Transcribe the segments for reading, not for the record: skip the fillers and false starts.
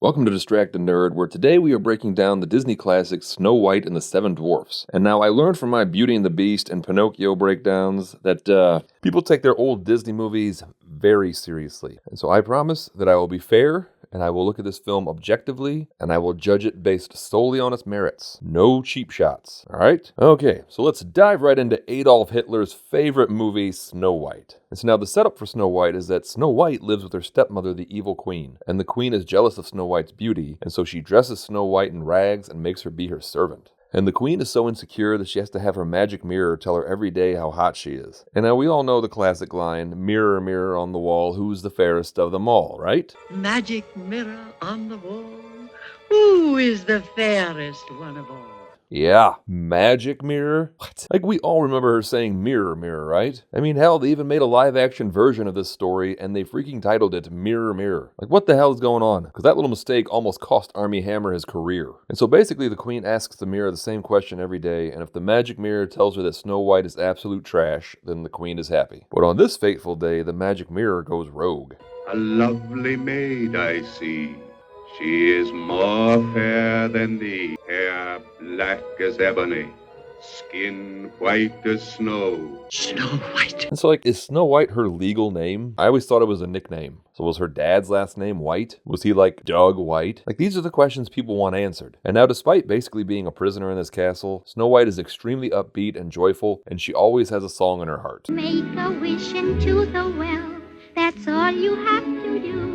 Welcome to Distracted Nerd, where today we are breaking down the Disney classics Snow White and the Seven Dwarfs. And now I learned from my Beauty and the Beast and Pinocchio breakdowns that people take their old Disney movies very seriously. And so I promise that I will be fair, and I will look at this film objectively, and I will judge it based solely on its merits. No cheap shots, alright? Okay, so let's dive right into Adolf Hitler's favorite movie, Snow White. And so now the setup for Snow White is that Snow White lives with her stepmother, the evil queen, and the queen is jealous of Snow White's beauty, and so she dresses Snow White in rags and makes her be her servant. And the queen is so insecure that she has to have her magic mirror tell her every day how hot she is. And now we all know the classic line, mirror, mirror on the wall, who's the fairest of them all, right? Magic mirror on the wall, who is the fairest one of all? Yeah, magic mirror? What? Like, we all remember her saying mirror, mirror, right? I mean, hell, they even made a live-action version of this story, and they freaking titled it Mirror, Mirror. Like, what the hell is going on? Because that little mistake almost cost Armie Hammer his career. And so basically, the queen asks the mirror the same question every day, and if the magic mirror tells her that Snow White is absolute trash, then the queen is happy. But on this fateful day, the magic mirror goes rogue. A lovely maid I see. She is more fair than thee. Hair black as ebony, skin white as snow. Snow White. And so, like, is Snow White her legal name? I always thought it was a nickname. So was her dad's last name White? Was he like Doug White? Like, these are the questions people want answered. And now, despite basically being a prisoner in this castle, Snow White is extremely upbeat and joyful, and she always has a song in her heart. Make a wish into the well, that's all you have to do.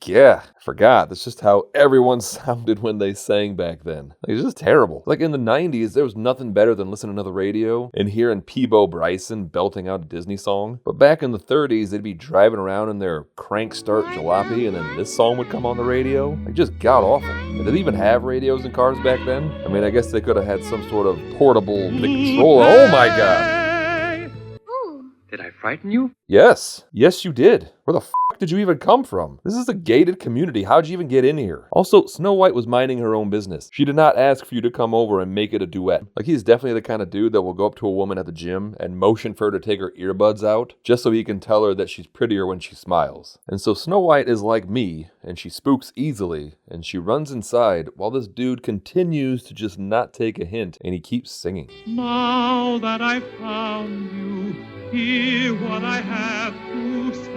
Yeah, I forgot. That's just how everyone sounded when they sang back then. Like, it's just terrible. Like, in the 90s, there was nothing better than listening to the radio and hearing Peebo Bryson belting out a Disney song. But back in the 30s, they'd be driving around in their crank start jalopy, and then this song would come on the radio. Like, just god-awful. And did they even have radios in cars back then? I mean, I guess they could have had some sort of portable controller. Oh my god! Did I frighten you? Yes. Yes, you did. Where the fuck did you even come from? This is a gated community. How'd you even get in here? Also, Snow White was minding her own business. She did not ask for you to come over and make it a duet. Like, he's definitely the kind of dude that will go up to a woman at the gym and motion for her to take her earbuds out just so he can tell her that she's prettier when she smiles. And so Snow White is like me, and she spooks easily, and she runs inside while this dude continues to just not take a hint, and he keeps singing. Now that I've found you, hear what I have to say.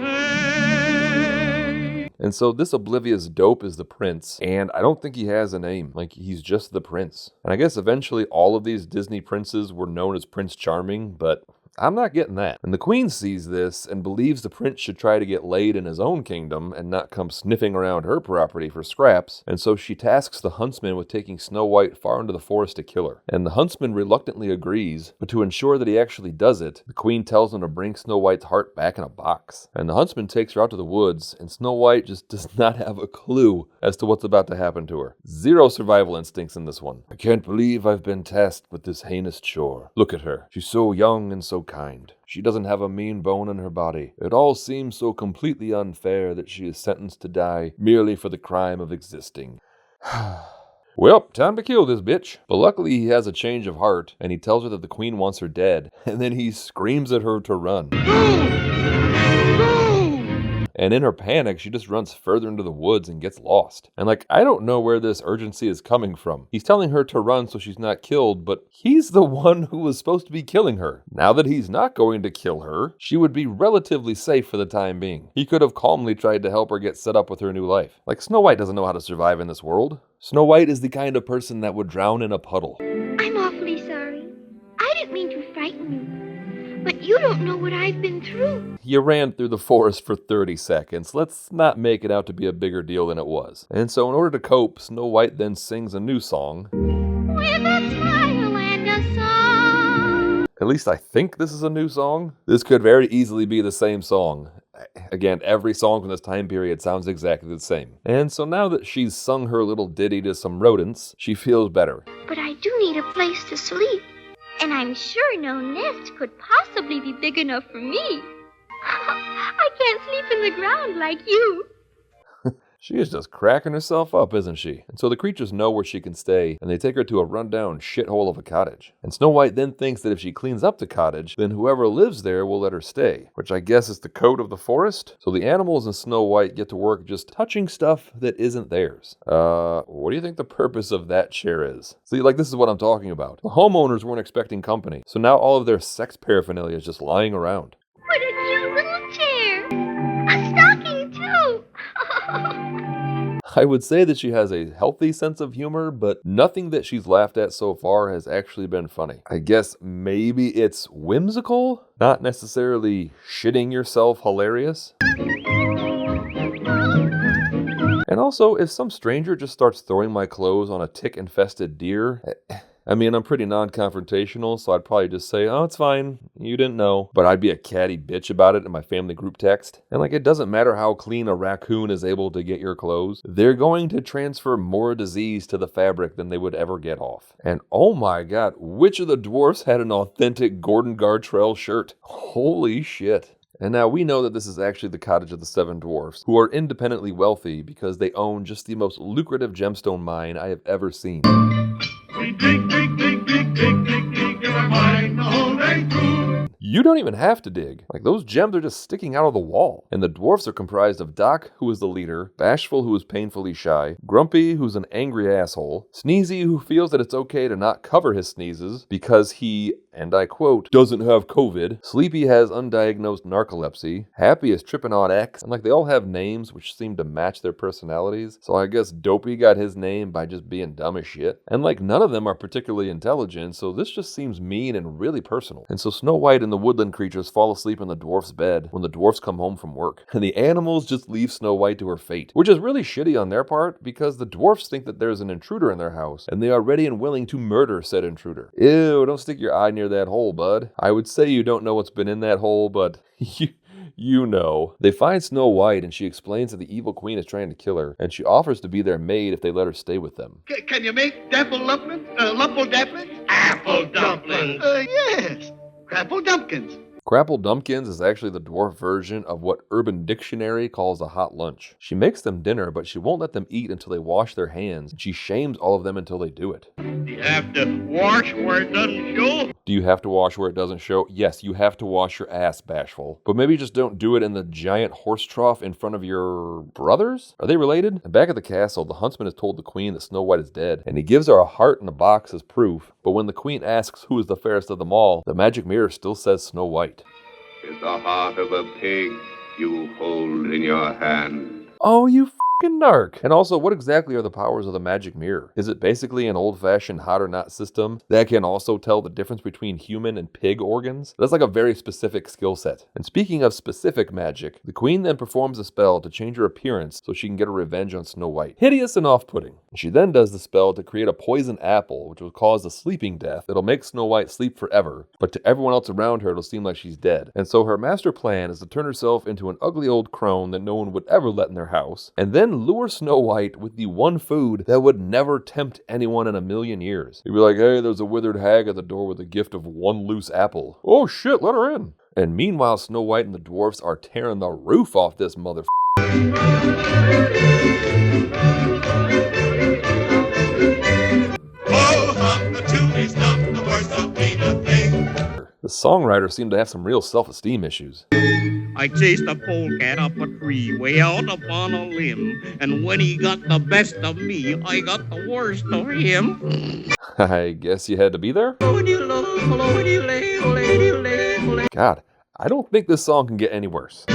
And so this oblivious dope is the prince, and I don't think he has a name. Like, he's just the prince. And I guess eventually all of these Disney princes were known as Prince Charming, but I'm not getting that. And the queen sees this and believes the prince should try to get laid in his own kingdom and not come sniffing around her property for scraps. And so she tasks the huntsman with taking Snow White far into the forest to kill her. And the huntsman reluctantly agrees, but to ensure that he actually does it, the queen tells him to bring Snow White's heart back in a box. And the huntsman takes her out to the woods, and Snow White just does not have a clue as to what's about to happen to her. Zero survival instincts in this one. I can't believe I've been tasked with this heinous chore. Look at her. She's so young and so kind. She doesn't have a mean bone in her body. It all seems so completely unfair that she is sentenced to die merely for the crime of existing. Well, time to kill this bitch. But luckily he has a change of heart, and he tells her that the queen wants her dead, and then he screams at her to run. And in her panic, she just runs further into the woods and gets lost. And like, I don't know where this urgency is coming from. He's telling her to run so she's not killed, but he's the one who was supposed to be killing her. Now that he's not going to kill her, she would be relatively safe for the time being. He could have calmly tried to help her get set up with her new life. Like, Snow White doesn't know how to survive in this world. Snow White is the kind of person that would drown in a puddle. I'm awfully sorry. I didn't mean to frighten you. But you don't know what I've been through. You ran through the forest for 30 seconds. Let's not make it out to be a bigger deal than it was. And so in order to cope, Snow White then sings a new song. With a smile and a song. At least I think this is a new song. This could very easily be the same song. Again, every song from this time period sounds exactly the same. And so now that she's sung her little ditty to some rodents, she feels better. But I do need a place to sleep. And I'm sure no nest could possibly be big enough for me. I can't sleep in the ground like you. She is just cracking herself up, isn't she? And so the creatures know where she can stay, and they take her to a rundown shithole of a cottage. And Snow White then thinks that if she cleans up the cottage, then whoever lives there will let her stay, which I guess is the code of the forest. So the animals in Snow White get to work just touching stuff that isn't theirs. What do you think the purpose of that chair is? See, like, this is what I'm talking about. The homeowners weren't expecting company, so now all of their sex paraphernalia is just lying around. What a cute little chair. A stocking, too. I would say that she has a healthy sense of humor, but nothing that she's laughed at so far has actually been funny. I guess maybe it's whimsical, not necessarily shitting yourself hilarious. And also, if some stranger just starts throwing my clothes on a tick-infested deer, I mean, I'm pretty non-confrontational, so I'd probably just say, oh, it's fine, you didn't know. But I'd be a catty bitch about it in my family group text. And like, it doesn't matter how clean a raccoon is able to get your clothes, they're going to transfer more disease to the fabric than they would ever get off. And oh my god, which of the dwarfs had an authentic Gordon Gartrell shirt? Holy shit. And now we know that this is actually the cottage of the Seven Dwarfs, who are independently wealthy because they own just the most lucrative gemstone mine I have ever seen. You don't even have to dig. Like, those gems are just sticking out of the wall. And the dwarfs are comprised of Doc, who is the leader, Bashful, who is painfully shy, Grumpy, who's an angry asshole, Sneezy, who feels that it's okay to not cover his sneezes because he, and I quote, doesn't have COVID, Sleepy has undiagnosed narcolepsy, Happy is tripping on X, and like, they all have names which seem to match their personalities, so I guess Dopey got his name by just being dumb as shit. And like, none of them are particularly intelligent, so this just seems mean and really personal. And so Snow White and the woodland creatures fall asleep in the dwarf's bed when the dwarfs come home from work. And the animals just leave Snow White to her fate, which is really shitty on their part because the dwarfs think that there's an intruder in their house and they are ready and willing to murder said intruder. Ew, don't stick your eye near that hole, bud. I would say you don't know what's been in that hole, but you know. They find Snow White and she explains that the evil queen is trying to kill her, and she offers to be their maid if they let her stay with them. Can you make dapple dumplings? Lumple dumplings? Apple dumplings. Yes. Crapple dumpkins. Crapple Dumpkins is actually the dwarf version of what Urban Dictionary calls a hot lunch. She makes them dinner, but she won't let them eat until they wash their hands, and she shames all of them until they do it. You have to wash where it doesn't show. Do you have to wash where it doesn't show? Yes, you have to wash your ass, Bashful. But maybe just don't do it in the giant horse trough in front of your brothers? Are they related? And back at the castle, the huntsman has told the queen that Snow White is dead, and he gives her a heart in a box as proof. But when the queen asks who is the fairest of them all, the magic mirror still says Snow White. Is the heart of a pig you hold in your hand. Oh, you f***ing narc. And also, what exactly are the powers of the magic mirror? Is it basically an old-fashioned hot or not system that can also tell the difference between human and pig organs? That's like a very specific skill set. And speaking of specific magic, the queen then performs a spell to change her appearance so she can get her revenge on Snow White. Hideous and off-putting. She then does the spell to create a poison apple, which will cause a sleeping death that'll make Snow White sleep forever, but to everyone else around her it'll seem like she's dead. And so her master plan is to turn herself into an ugly old crone that no one would ever let in their house, and then lure Snow White with the one food that would never tempt anyone in a million years. He'd be like, hey, there's a withered hag at the door with a gift of one loose apple. Oh shit, let her in. And meanwhile, Snow White and the dwarfs are tearing the roof off this mother. The songwriter seemed to have some real self-esteem issues. I chased a polecat up a tree, way out upon a limb, and when he got the best of me, I got the worst of him. I guess you had to be there? God, I don't think this song can get any worse.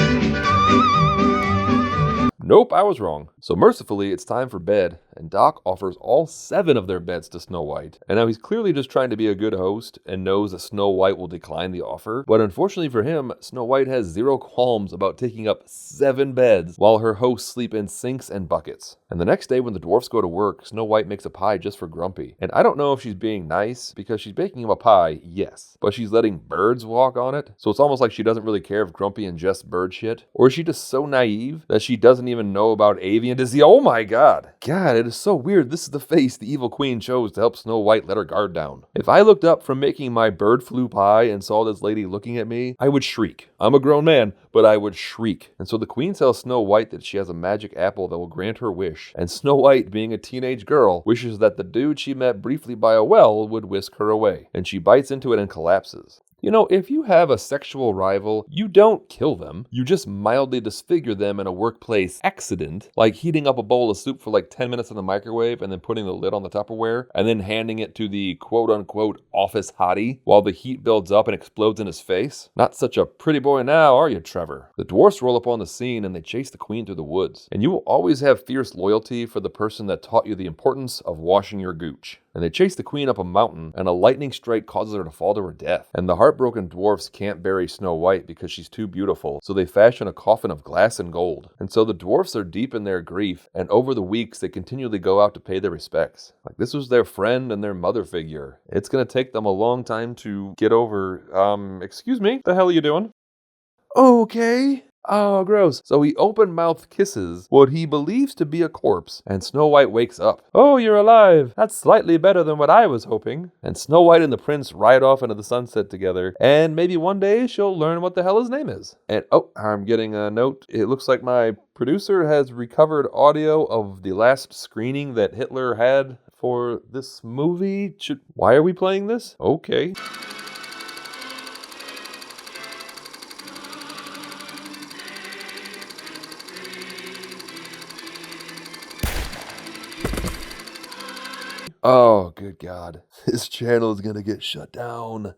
Nope, I was wrong. So mercifully, it's time for bed, and Doc offers all 7 of their beds to Snow White. And now he's clearly just trying to be a good host and knows that Snow White will decline the offer. But unfortunately for him, Snow White has zero qualms about taking up 7 beds while her hosts sleep in sinks and buckets. And the next day when the dwarfs go to work, Snow White makes a pie just for Grumpy. And I don't know if she's being nice, because she's baking him a pie, yes, but she's letting birds walk on it. So it's almost like she doesn't really care if Grumpy ingests bird shit. Or is she just so naive that she doesn't even even know about avian disease. Oh my god. God, it is so weird. This is the face the evil queen chose to help Snow White let her guard down. If I looked up from making my bird flu pie and saw this lady looking at me, I would shriek. I'm a grown man, but I would shriek. And so the queen tells Snow White that she has a magic apple that will grant her wish. And Snow White, being a teenage girl, wishes that the dude she met briefly by a well would whisk her away. And she bites into it and collapses. You know, if you have a sexual rival, you don't kill them. You just mildly disfigure them in a workplace accident, like heating up a bowl of soup for like 10 minutes in the microwave and then putting the lid on the Tupperware and then handing it to the quote-unquote office hottie while the heat builds up and explodes in his face. Not such a pretty boy now, are you, Trevor? The dwarfs roll up on the scene and they chase the queen through the woods. And you will always have fierce loyalty for the person that taught you the importance of washing your gooch. And they chase the queen up a mountain, and a lightning strike causes her to fall to her death. And the heartbroken dwarfs can't bury Snow White because she's too beautiful, so they fashion a coffin of glass and gold. And so the dwarfs are deep in their grief, and over the weeks they continually go out to pay their respects. Like this was their friend and their mother figure. It's gonna take them a long time to get over, excuse me, the hell are you doing? Okay. Oh, gross. So he open-mouthed kisses what he believes to be a corpse, and Snow White wakes up. Oh, you're alive. That's slightly better than what I was hoping. And Snow White and the prince ride off into the sunset together, and maybe one day she'll learn what the hell his name is. And oh, I'm getting a note. It looks like my producer has recovered audio of the last screening that Hitler had for this movie. Why are we playing this? Okay. Oh, good God. This channel is gonna get shut down.